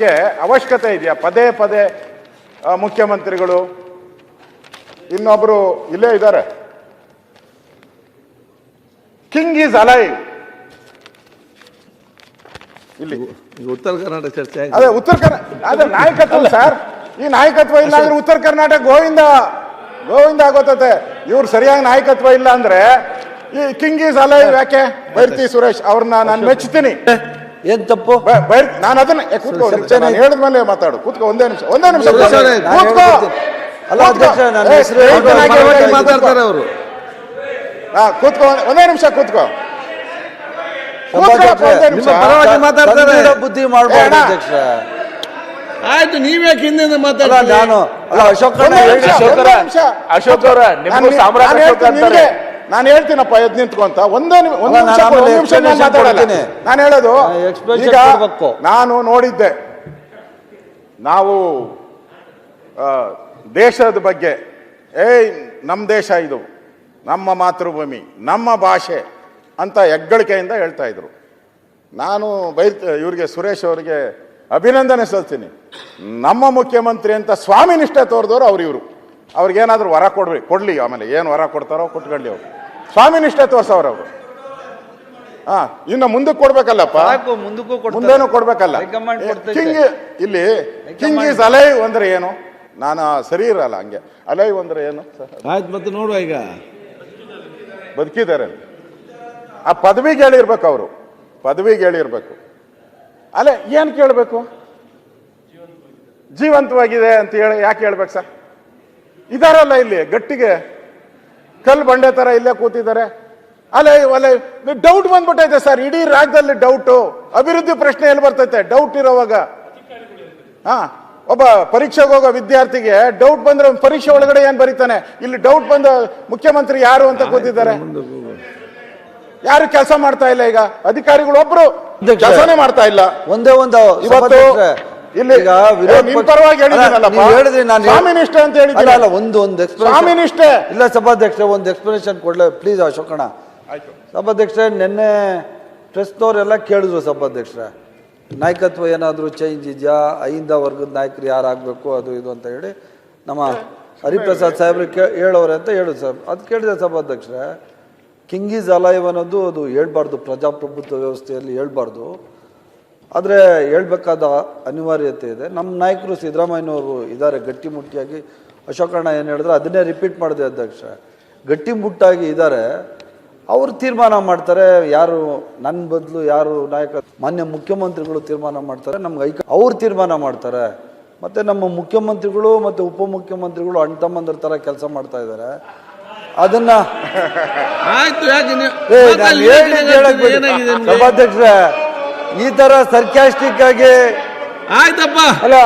ಬಗ್ಗೆ ಅವಶ್ಯಕತೆ ಇದೆಯಾ? ಪದೇ ಪದೇ ಮುಖ್ಯಮಂತ್ರಿಗಳು, ಇನ್ನೊಬ್ರು ಇಲ್ಲೇ ಇದ್ದಾರೆ, ಕಿಂಗ್ ಈಸ್ ಅಲೈವ್. ಇಲ್ಲಿ ಉತ್ತರ ಕರ್ನಾಟಕ ಚರ್ಚೆ ಅದೇ ಉತ್ತರ ಕರ್ನಾಟಕ ಅದೇ ನಾಯಕತ್ವ ಸರ್. ಈ ನಾಯಕತ್ವ ಇಲ್ಲ ಅಂದ್ರೆ ಉತ್ತರ ಕರ್ನಾಟಕ ಗೋವಿಂದ ಗೋವಿಂದ ಆಗೋತತೆ. ಇವ್ರು ಸರಿಯಾಗಿ ನಾಯಕತ್ವ ಇಲ್ಲ ಅಂದ್ರೆ ಈ ಕಿಂಗ್ ಈಸ್ ಅಲೈವ್ ಯಾಕೆ? ಬೈರ್ತಿ ಸುರೇಶ್ ಅವ್ರನ್ನ ನಾನು ಮೆಚ್ಚುತ್ತೀನಿ. ಏನ್ ತಪ್ಪು? ನಾನು ಅದನ್ನ ಕೂತ್ಕೋ, ನಾನು ಹೇಳಿದ್ಮೇಲೆ ಮಾತಾಡು. ಕೂತ್ಕೋ, ಒಂದೇ ನಿಮಿಷ ಕೂತ್ಕೋ. ಅಲ್ಲ ಅಧ್ಯಕ್ಷ, ನನ್ನ ಹೆಸರು ಮಾತಾಡ್ತಾರೆ ಅವರು. ಕೂತ್ಕೋ, ಒಂದೇ ನಿಮಿಷ ಕೂತ್ಕೋ. ಬುದ್ಧಿ ಮಾಡ್ಬೋದು ಅಧ್ಯಕ್ಷ. ಆಯ್ತು, ನೀವ್ಯಾಕೆ ಹಿಂದೆ ಮಾತಾಡ? ನಾನು ಅಲ್ಲ ಅಶೋಕ್ ನಾನು ಹೇಳ್ತೀನಪ್ಪ, ಎದ್ ನಿಂತ್ಕೊಂತ ಒಂದೇ ನಿಮಿಷ ನಾನು ಹೇಳೋದು. ಈಗ ನಾನು ನೋಡಿದ್ದೆ, ನಾವು ದೇಶದ ಬಗ್ಗೆ ನಮ್ಮ ದೇಶ ಇದು, ನಮ್ಮ ಮಾತೃಭೂಮಿ, ನಮ್ಮ ಭಾಷೆ ಅಂತ ಹೆಗ್ಗಳಿಕೆಯಿಂದ ಹೇಳ್ತಾ ಇದ್ರು. ನಾನು ಇವ್ರಿಗೆ ಸುರೇಶ್ ಅವರಿಗೆ ಅಭಿನಂದನೆ ಸಲ್ಲಿಸ್ತೀನಿ. ನಮ್ಮ ಮುಖ್ಯಮಂತ್ರಿ ಅಂತ ಸ್ವಾಮಿ ನಿಷ್ಠೆ ತೋರಿದವರು ಇವರು. ಅವ್ರಿಗೇನಾದ್ರೂ ವರ ಕೊಡ್ಲಿ, ಆಮೇಲೆ ಏನು ವರ ಕೊಡ್ತಾರೋ ಕೊಟ್ಕೊಳ್ಳಿ. ಅವರು ಸ್ವಾಮಿ ನಿಷ್ಠೆ ತೋರ್ಸವ್ರು ಅವರು. ಇನ್ನು ಮುಂದಕ್ಕೆ ಕೊಡ್ಬೇಕಲ್ಲಪ್ಪ, ಮುಂದೇನು ಕೊಡ್ಬೇಕಲ್ಲ. ಇಲ್ಲಿ ಕಿಂಗ್ ಈಸ್ ಅಲೈವ್ ಅಂದ್ರೆ ಏನು? ನಾನು ಸರಿ ಇರಲ್ಲ ಹಂಗೆ. ಅಲೈವ್ ಅಂದ್ರೆ ಏನು? ಆಯ್ತು, ಮತ್ತೆ ನೋಡುವ. ಈಗ ಬದುಕಿದ್ದಾರೆ, ಆ ಪದವಿಗೆ ಹೇಳಿರ್ಬೇಕು, ಅವರು ಪದವಿಗೆ ಹೇಳಿರ್ಬೇಕು. ಅಲ್ಲೇ ಏನ್ ಕೇಳಬೇಕು? ಜೀವಂತವಾಗಿದೆ ಅಂತ ಹೇಳಿ ಯಾಕೆ ಹೇಳ್ಬೇಕು ಸರ್? ಇದಾರಲ್ಲ ಇಲ್ಲಿ ಗಟ್ಟಿಗೆ ಕಲ್ಲು ಬಂಡೆ ತರ ಇಲ್ಲೇ ಕೂತಿದ್ದಾರೆ. ಅಲ್ಲೇ ಡೌಟ್ ಬಂದ್ಬಿಟ್ಟೈತೆ ಸರ್, ಇಡೀ ರಾಜ್ಯದಲ್ಲಿ ಡೌಟು. ಅಭಿವೃದ್ಧಿ ಪ್ರಶ್ನೆ ಎಲ್ಲಿ ಬರ್ತೈತೆ ಡೌಟ್ ಇರೋವಾಗ? ಒಬ್ಬ ಪರೀಕ್ಷೆಗೆ ಹೋಗೋ ವಿದ್ಯಾರ್ಥಿಗೆ ಡೌಟ್ ಬಂದ್ರೆ ಪರೀಕ್ಷೆ ಒಳಗಡೆ ಏನ್ ಬರೀತಾನೆ? ಇಲ್ಲಿ ಡೌಟ್ ಬಂದ ಮುಖ್ಯಮಂತ್ರಿ ಯಾರು ಅಂತ ಕೂತಿದ್ದಾರೆ. ಯಾರು ಕೆಲಸ ಮಾಡ್ತಾ ಇಲ್ಲ. ಈಗ ಅಧಿಕಾರಿಗಳು ಒಬ್ರು ಕೆಲಸನೇ ಮಾಡ್ತಾ ಇಲ್ಲ. ಒಂದೇ ಒಂದು ಇವತ್ತು ಇಲ್ಲಿ ಪರವಾಗಿ ಹೇಳಿದ್ರಿ, ನಾನು ಸ್ವಾಮಿ ನಿಷ್ಠೆ ಅಂತ ಹೇಳಿದ್ದೆ. ಒಂದು ಸ್ವಾಮಿ ನಿಷ್ಠೆ ಇಲ್ಲ ಸಭಾಧ್ಯಕ್ಷ, ಒಂದು ಎಕ್ಸ್ಪ್ಲನೇಷನ್ ಕೊಡ್ಲ ಪ್ಲೀಸ್ ಅಶೋಕಣ್ಣ. ಸಭಾಧ್ಯಕ್ಷ, ನಿನ್ನೆ ಪ್ರೆಸ್ನವರೆಲ್ಲ ಕೇಳಿದ್ರು ಸಭಾಧ್ಯಕ್ಷರ, ನಾಯಕತ್ವ ಏನಾದರೂ ಚೇಂಜ್ ಇದೆಯಾ, ಐಂದ ವರ್ಗದ ನಾಯಕರು ಯಾರಾಗಬೇಕು ಅದು ಇದು ಅಂತ ಹೇಳಿ ನಮ್ಮ ಹರಿಪ್ರಸಾದ್ ಸಾಹೇಬ್ರು ಹೇಳೋರೆ ಅಂತ ಹೇಳಿದ್ರು ಸರ್. ಅದು ಕೇಳಿದೆ ಸಭಾಧ್ಯಕ್ಷರೇ. ಕಿಂಗ್ ಈಸ್ ಅಲೈವ್ ಅನ್ನೋದು ಅದು ಹೇಳ್ಬಾರ್ದು, ಪ್ರಜಾಪ್ರಭುತ್ವ ವ್ಯವಸ್ಥೆಯಲ್ಲಿ ಹೇಳ್ಬಾರ್ದು. ಆದರೆ ಹೇಳ್ಬೇಕಾದ ಅನಿವಾರ್ಯತೆ ಇದೆ. ನಮ್ಮ ನಾಯಕರು ಸಿದ್ದರಾಮಯ್ಯನವರು ಇದ್ದಾರೆ ಗಟ್ಟಿಮುಟ್ಟಿಯಾಗಿ. ಅಶೋಕಣ್ಣ ಏನು ಹೇಳಿದ್ರೆ ಅದನ್ನೇ ರಿಪೀಟ್ ಮಾಡಿದೆ ಅಧ್ಯಕ್ಷ. ಗಟ್ಟಿಮುಟ್ಟಾಗಿ ಇದ್ದಾರೆ, ಅವರು ತೀರ್ಮಾನ ಮಾಡ್ತಾರೆ ಯಾರು ನನ್ನ ಬದಲು ಯಾರು ನಾಯಕ. ಮಾನ್ಯ ಮುಖ್ಯಮಂತ್ರಿಗಳು ತೀರ್ಮಾನ ಮಾಡ್ತಾರೆ, ನಮ್ಗೆ ಅವ್ರು ತೀರ್ಮಾನ ಮಾಡ್ತಾರೆ. ಮತ್ತು ನಮ್ಮ ಮುಖ್ಯಮಂತ್ರಿಗಳು ಮತ್ತು ಉಪಮುಖ್ಯಮಂತ್ರಿಗಳು ಅಣ್ಣ ತಮ್ಮಂದ್ರ ಥರ ಕೆಲಸ ಮಾಡ್ತಾ ಇದ್ದಾರೆ. ಅದನ್ನ ಸಭಾಧ್ಯಕ್ಷರೇ, ಈ ತರ ಸರ್ಕ್ಯಾಸ್ಟಿಕ್ ಆಗಿ ಆಯ್ತಪ್ಪ ಅಲ್ಲ